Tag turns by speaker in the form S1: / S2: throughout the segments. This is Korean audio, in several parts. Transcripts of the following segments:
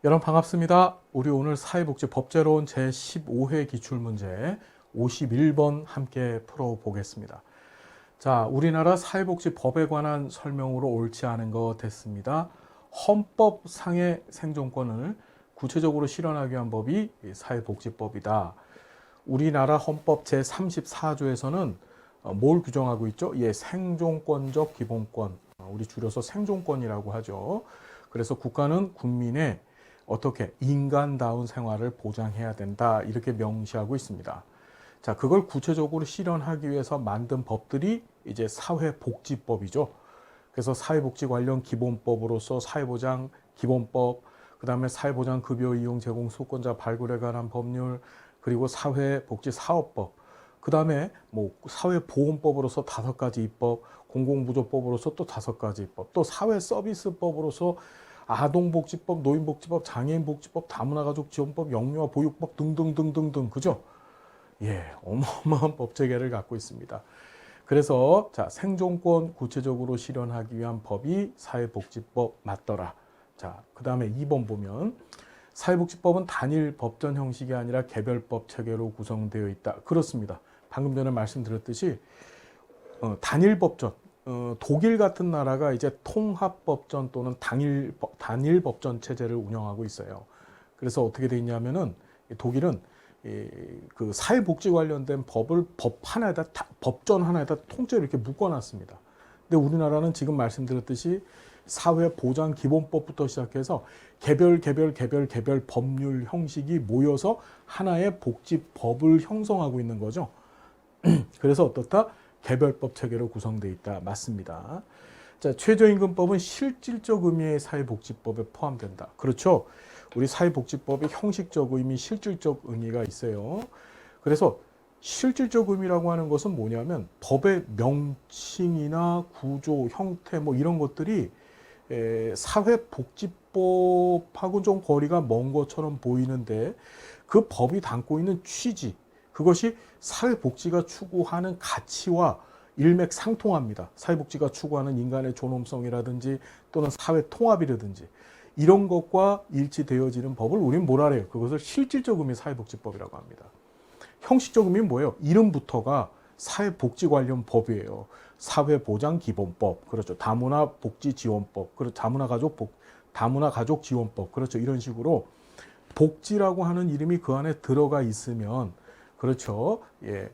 S1: 여러분 반갑습니다. 우리 오늘 사회복지법제론 제15회 기출문제 51번 함께 풀어보겠습니다. 자, 우리나라 사회복지법에 관한 설명으로 옳지 않은 거 됐습니다. 헌법상의 생존권을 구체적으로 실현하기 위한 법이 사회복지법이다. 우리나라 헌법 제34조에서는 뭘 규정하고 있죠? 예, 생존권적 기본권, 우리 줄여서 생존권이라고 하죠. 그래서 국가는 국민의 어떻게 인간다운 생활을 보장해야 된다 이렇게 명시하고 있습니다. 자, 그걸 구체적으로 실현하기 위해서 만든 법들이 이제 사회복지법이죠. 그래서 사회복지 관련 기본법으로서 사회보장 기본법, 그 다음에 사회보장 급여 이용 제공 수권자 발굴에 관한 법률, 그리고 사회복지사업법, 그 다음에 뭐 사회보험법으로서 5가지 입법, 공공부조법으로서 또 5가지 입법, 또 사회서비스법으로서 아동복지법, 노인복지법, 장애인복지법, 다문화가족지원법, 영유아 보육법 등등등등등, 그죠? 예, 어마어마한 법 체계를 갖고 있습니다. 그래서 자, 생존권 구체적으로 실현하기 위한 법이 사회복지법 맞더라. 자, 그 다음에 2번 보면 사회복지법은 단일 법전 형식이 아니라 개별법 체계로 구성되어 있다. 그렇습니다. 방금 전에 말씀드렸듯이 단일 법전, 독일 같은 나라가 이제 통합법전 또는 단일 법전 체제를 운영하고 있어요. 그래서 어떻게 돼 있냐면은 독일은 그 사회복지 관련된 법을 법전 하나에다 통째로 이렇게 묶어놨습니다. 근데 우리나라는 지금 말씀드렸듯이 사회보장기본법부터 시작해서 개별 법률 형식이 모여서 하나의 복지법을 형성하고 있는 거죠. 그래서 어떻다? 개별법 체계로 구성되어 있다. 맞습니다. 자, 최저임금법은 실질적 의미의 사회복지법에 포함된다. 그렇죠. 우리 사회복지법의 형식적 의미, 실질적 의미가 있어요. 그래서 실질적 의미라고 하는 것은 뭐냐면 법의 명칭이나 구조, 형태 뭐 이런 것들이 사회복지법하고 좀 거리가 먼 것처럼 보이는데 그 법이 담고 있는 취지, 그것이 사회복지가 추구하는 가치와 일맥상통합니다. 사회복지가 추구하는 인간의 존엄성이라든지 또는 사회통합이라든지 이런 것과 일치되어지는 법을 우리는 뭐라 그래요? 그것을 실질적 의미 사회복지법이라고 합니다. 형식적 의미는 뭐예요? 이름부터가 사회복지 관련 법이에요. 사회보장기본법, 그렇죠. 다문화복지지원법, 그렇죠. 다문화가족지원법, 그렇죠. 이런 식으로 복지라고 하는 이름이 그 안에 들어가 있으면, 그렇죠. 예,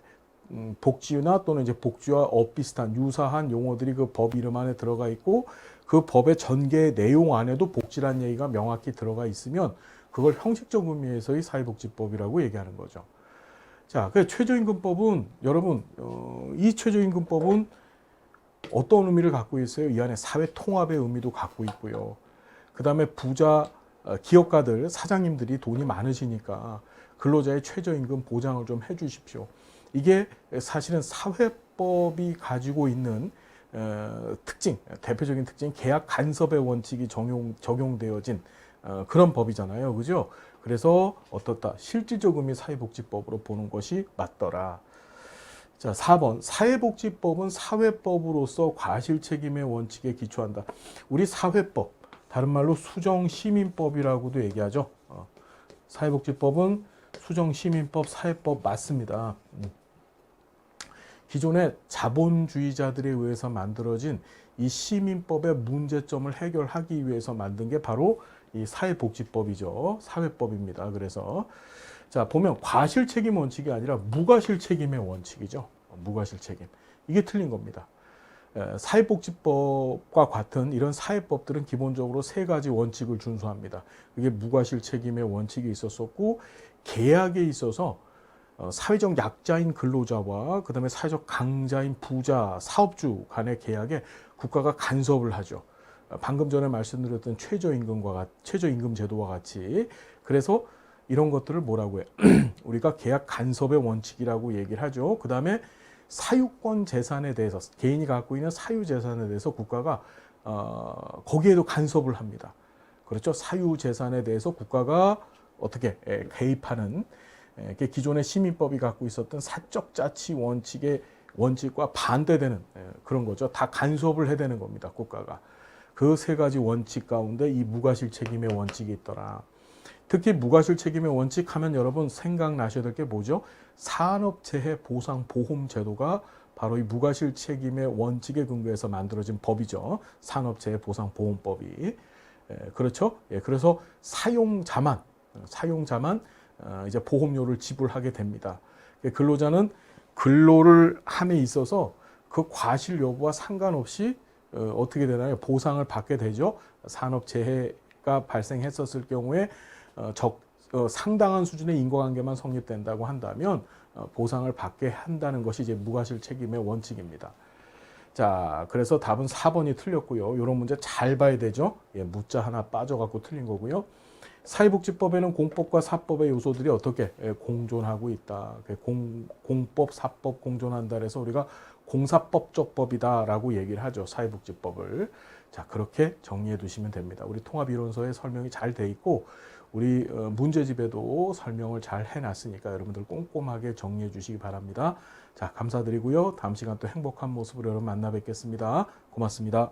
S1: 복지나 또는 이제 복지와 비슷한 유사한 용어들이 그 법 이름 안에 들어가 있고 그 법의 전개 내용 안에도 복지란 얘기가 명확히 들어가 있으면 그걸 형식적 의미에서의 사회복지법이라고 얘기하는 거죠. 자, 그 최저임금법은 여러분 이 최저임금법은 어떤 의미를 갖고 있어요? 이 안에 사회통합의 의미도 갖고 있고요. 그 다음에 부자 기업가들, 사장님들이 돈이 많으시니까 근로자의 최저임금 보장을 좀 해주십시오. 이게 사실은 사회법이 가지고 있는 특징, 대표적인 특징, 계약 간섭의 원칙이 적용되어진 그런 법이잖아요. 그죠? 그래서 어떻다? 실질적 의미 사회복지법으로 보는 것이 맞더라. 자, 4번. 사회복지법은 사회법으로서 과실책임의 원칙에 기초한다. 우리 사회법, 다른 말로 수정시민법이라고도 얘기하죠. 사회복지법은 수정시민법, 사회법 맞습니다. 기존의 자본주의자들에 의해서 만들어진 이 시민법의 문제점을 해결하기 위해서 만든 게 바로 이 사회복지법이죠. 사회법입니다. 그래서 자, 보면 과실책임 원칙이 아니라 무과실책임의 원칙이죠. 무과실책임. 이게 틀린 겁니다. 사회복지법과 같은 이런 사회법들은 기본적으로 3가지 원칙을 준수합니다. 이게 무과실책임의 원칙이 있었었고 계약에 있어서 사회적 약자인 근로자와 그 다음에 사회적 강자인 부자, 사업주 간의 계약에 국가가 간섭을 하죠. 방금 전에 말씀드렸던 최저임금 제도와 같이. 그래서 이런 것들을 뭐라고 해요? 우리가 계약 간섭의 원칙이라고 얘기를 하죠. 그 다음에 사유권 재산에 대해서, 개인이 갖고 있는 사유 재산에 대해서 국가가 거기에도 간섭을 합니다. 그렇죠? 사유 재산에 대해서 국가가 어떻게 개입하는 기존의 시민법이 갖고 있었던 사적 자치 원칙과 반대되는 그런 거죠. 다 간섭을 해대는 겁니다. 국가가. 그 3가지 원칙 가운데 이 무과실 책임의 원칙이 있더라. 특히 무과실 책임의 원칙 하면 여러분 생각나셔야 될 게 뭐죠? 산업재해보상보험제도가 바로 이 무과실 책임의 원칙에 근거해서 만들어진 법이죠. 산업재해보상보험법이. 그렇죠? 예, 그래서 사용자만 이제 보험료를 지불하게 됩니다. 근로자는 근로를 함에 있어서 그 과실 여부와 상관없이 어떻게 되나요? 보상을 받게 되죠. 산업재해가 발생했었을 경우에 상당한 수준의 인과관계만 성립된다고 한다면 보상을 받게 한다는 것이 이제 무과실 책임의 원칙입니다. 자, 그래서 답은 4번이 틀렸고요. 이런 문제 잘 봐야 되죠. 예, 무자 하나 빠져갖고 틀린 거고요. 사회복지법에는 공법과 사법의 요소들이 어떻게 공존하고 있다. 공법, 사법 공존한다 해서 우리가 공사법적법이다라고 얘기를 하죠. 사회복지법을. 자, 그렇게 정리해 두시면 됩니다. 우리 통합이론서에 설명이 잘 돼 있고 우리 문제집에도 설명을 잘 해놨으니까 여러분들 꼼꼼하게 정리해 주시기 바랍니다. 자, 감사드리고요. 다음 시간 또 행복한 모습으로 여러분 만나 뵙겠습니다. 고맙습니다.